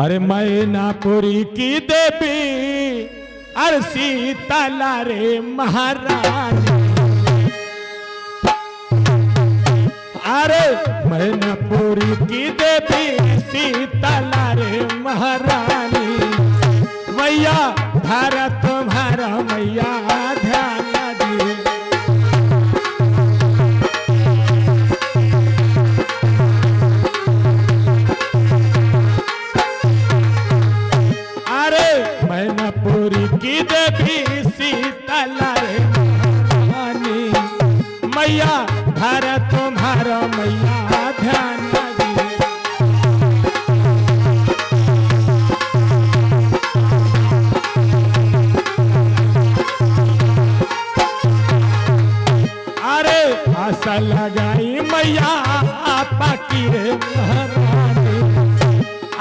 अरे मैनापुरी की देवी अरे शीतला रे महारानी। अरे मैनापुरी की देवी शीतला रे महारानी। मैया धारा तुम्हारा मैया ध्यान दी। अरे मैनापुरी की देवी शीतला रे महारानी। मैया धारा तुम्हारा मैया ध्यान दी। आशा लगाई मैया आपा की रे महारानी।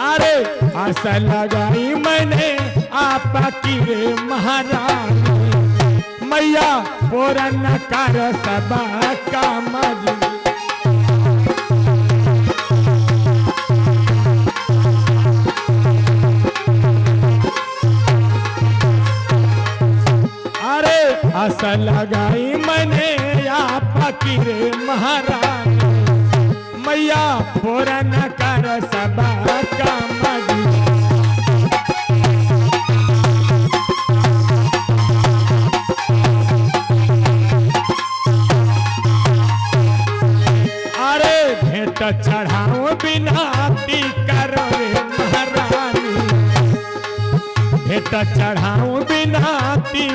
अरे आशा लगाई मैंने आपा की रे महारानी। मैया पूरन कर सबा काम। अरे आशा लगाई मैंने आपा की रे महारानी। मैया पूरन कर सबा काम। अरे भेंट चढ़ाओ बिनती करो महारानी। भेंट चढ़ाओ बिनती